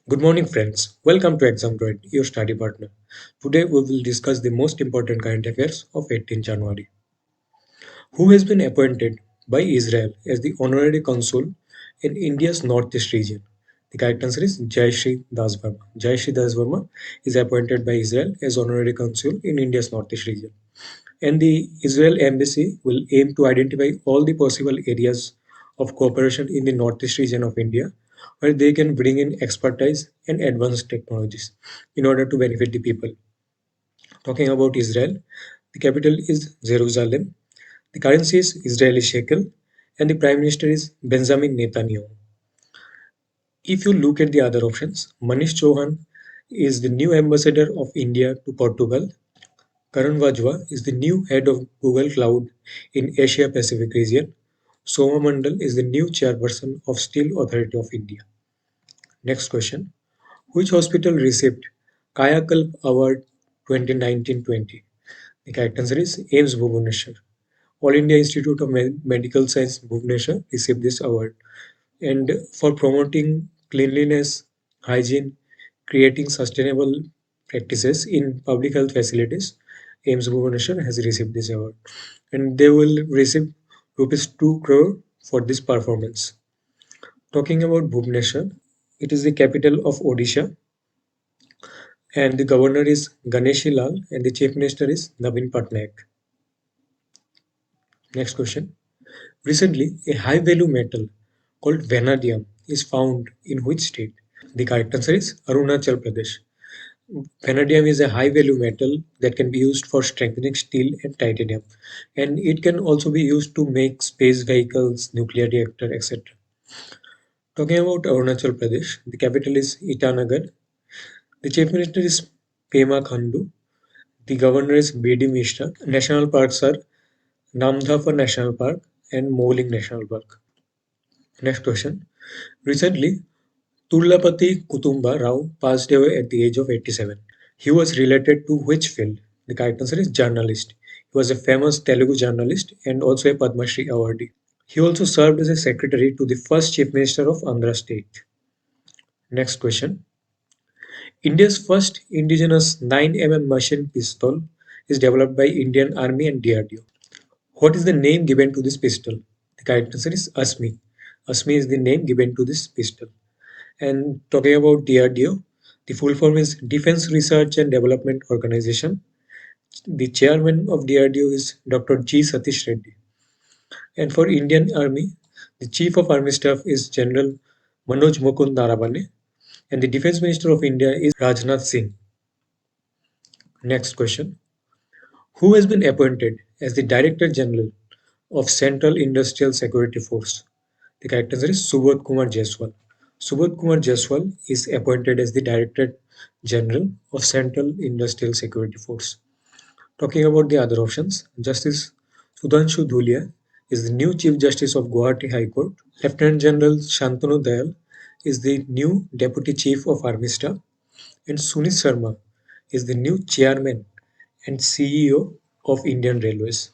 Good morning, friends. Welcome to Exam Droid, your study partner. Today we will discuss the most important current affairs of 18 January. Who has been appointed by Israel as the honorary consul in India's northeast region? The correct answer is Jayashree Das Verma. Jayashree Das Verma is appointed by Israel as honorary consul in India's northeast region. And the Israel embassy will aim to identify all the possible areas of cooperation in the northeast region of India where they can bring in expertise and advanced technologies in order to benefit the people. Talking about Israel, the capital is Jerusalem, the currency is Israeli shekel, and the prime minister is Benjamin Netanyahu. If you look at the other options, Manish Chauhan is the new ambassador of India to Portugal. Karan Vajwa is the new head of Google Cloud in Asia Pacific region. Soma Mandal is the new chairperson of Steel Authority of India. Next question. Which hospital received Kayakalp Award 2019-20? The correct answer is AIMS Bhubaneswar. All India Institute of Medical Science Bhubaneswar received this award. And for promoting cleanliness, hygiene, creating sustainable practices in public health facilities, AIMS Bhubaneswar has received this award. And they will receive rupees 2 crore for this performance. Talking about Bhubaneswar, it is the capital of Odisha, and the governor is Ganeshi Lal, and the chief minister is Navin Patnaik. Next question. Recently, a high value metal called vanadium is found in which state? The correct answer is Arunachal Pradesh. Vanadium is a high value metal that can be used for strengthening steel and titanium, and it can also be used to make space vehicles, nuclear reactor, etc. Talking about Arunachal Pradesh, the capital is Itanagar. The chief minister is Pema Khandu. The governor is B.D. Mishra. National parks are Namdapha National Park and Moling National Park. Next question. Recently, Tullapati Kutumba Rao passed away at the age of 87. He was related to which field? The correct answer is journalist. He was a famous Telugu journalist and also a Padma Shri awardee. He also served as a secretary to the first chief minister of Andhra state. Next question. India's first indigenous 9mm machine pistol is developed by Indian Army and DRDO. What is the name given to this pistol? The correct answer is ASMI. ASMI is the name given to this pistol. And talking about DRDO, the full form is Defense Research and Development Organization. The chairman of DRDO is Dr. G. Satish Reddy. And for Indian Army, the Chief of Army Staff is General Manoj Mukund Narabane. And the Defense Minister of India is Rajnath Singh. Next question. Who has been appointed as the Director General of Central Industrial Security Force? The correct answer is Subodh Kumar Jaiswal. Subodh Kumar Jaiswal is appointed as the Director General of Central Industrial Security Force. Talking about the other options, Justice Sudhanshu Dhulia is the new Chief Justice of Guwahati High Court. Lieutenant General Shantanu Dayal is the new Deputy Chief of Army Staff. And Sunit Sharma is the new Chairman and CEO of Indian Railways.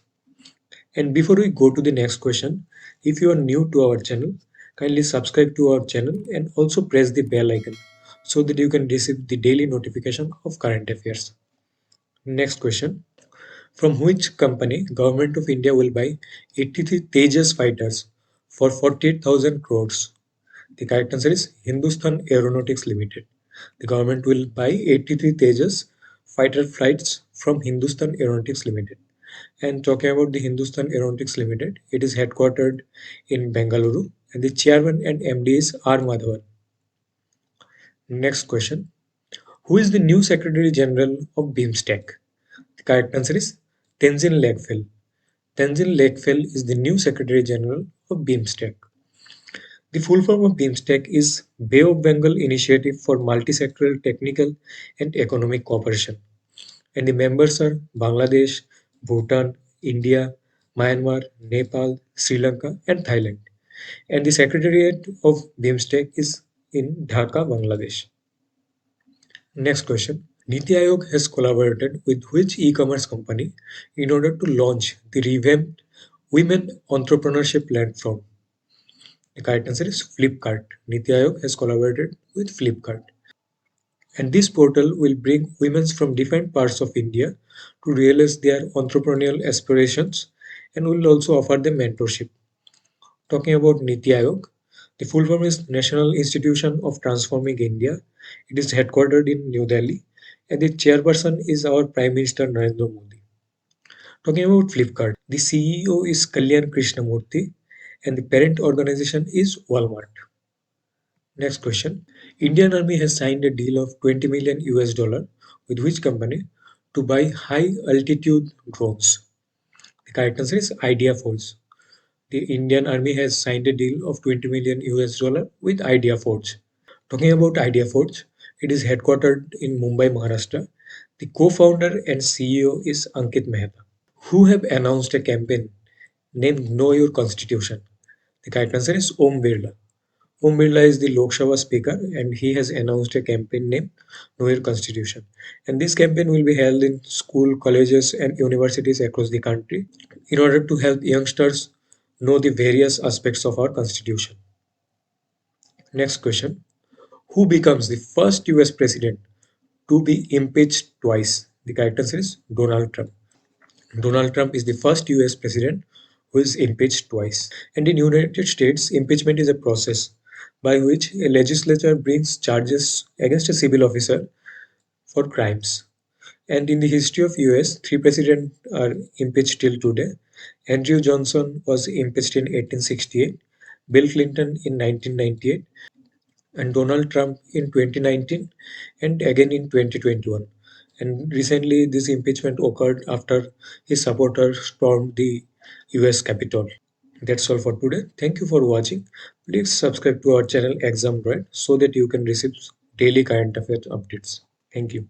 And before we go to the next question, if you are new to our channel, kindly subscribe to our channel and also press the bell icon so that you can receive the daily notification of current affairs. Next question. From which company Government of India will buy 83 Tejas fighters for 48,000 crores? The correct answer is Hindustan Aeronautics Limited. The government will buy 83 Tejas fighter flights from Hindustan Aeronautics Limited. And talking about the Hindustan Aeronautics Limited, it is headquartered in Bengaluru and the chairman and MD is R. Madhavan. Next question. Who is the new Secretary General of BIMSTEC? The correct answer is Tenzin Legfel. Tenzin Legfel is the new Secretary General of BIMSTEC. The full form of BIMSTEC is Bay of Bengal Initiative for Multisectoral Technical and Economic Cooperation. And the members are Bangladesh, Bhutan, India, Myanmar, Nepal, Sri Lanka, and Thailand. And the secretariat of BIMSTEC is in Dhaka, Bangladesh. Next question. Niti Aayog has collaborated with which e-commerce company in order to launch the revamped Women Entrepreneurship Platform? The correct answer is Flipkart. Niti Aayog has collaborated with Flipkart. And this portal will bring women from different parts of India to realize their entrepreneurial aspirations and will also offer them mentorship. Talking about Niti Aayog, the full form is National Institution of Transforming India. It is headquartered in New Delhi, and the chairperson is our Prime Minister Narendra Modi. Talking about Flipkart, the CEO is Kalyan Krishnamurthy, and the parent organization is Walmart. Next question. Indian Army has signed a deal of 20 million US dollar with which company to buy high altitude drones? The correct answer is Idea Force. The Indian Army has signed a deal of 20 million US dollar with Idea Forge. Talking about Idea Forge, it is headquartered in Mumbai, Maharashtra. The co-founder and CEO is Ankit Mehta, who have announced a campaign named Know Your Constitution. The correct answer is Om Birla. Om Birla is the Lok Sabha Speaker and he has announced a campaign named Know Your Constitution. And this campaign will be held in school, colleges, and universities across the country in order to help youngsters know the various aspects of our Constitution. Next question. Who becomes the first US President to be impeached twice? The correct answer is Donald Trump. Donald Trump is the first US president who is impeached twice. And in United States, impeachment is a process by which a legislature brings charges against a civil officer for crimes. And in the history of US, three presidents are impeached till today. Andrew Johnson was impeached in 1868, Bill Clinton in 1998, and Donald Trump in 2019 and again in 2021. And recently, this impeachment occurred after his supporters stormed the US Capitol. That's all for today. Thank you for watching. Please subscribe to our channel Exam Droid so that you can receive daily current affairs updates. Thank you.